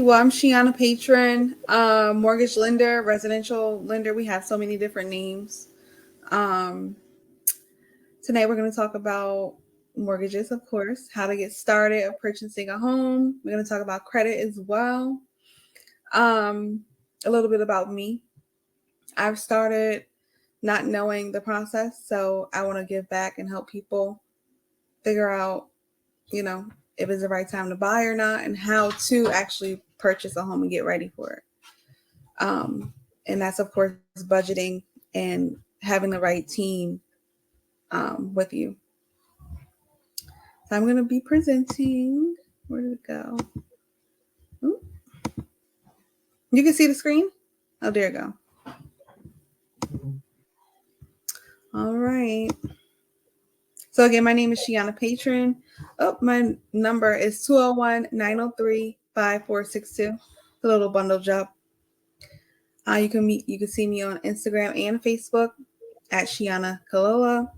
Well, I'm Shiana Patron, mortgage lender, residential lender. We have so many different names. Um, Tonight we're going to talk about mortgages, of course, how to get started of purchasing a home. We're going to talk about credit as well. Um, a little bit about me. I've started not knowing the process, so I want to give back and help people figure out, you know, if it's the right time to buy or not, and how to actually purchase a home and get ready for it. Um, and that's, of course, budgeting and having the right team with you. So I'm going to be presenting. Where did it go? Ooh. You can see the screen? Oh, there you go. All right. So again, my name is Shiana Patron. Oh, my number is 201-903-5462. It's a little bundle job. You can see me on Instagram and Facebook at Shiana Kalola.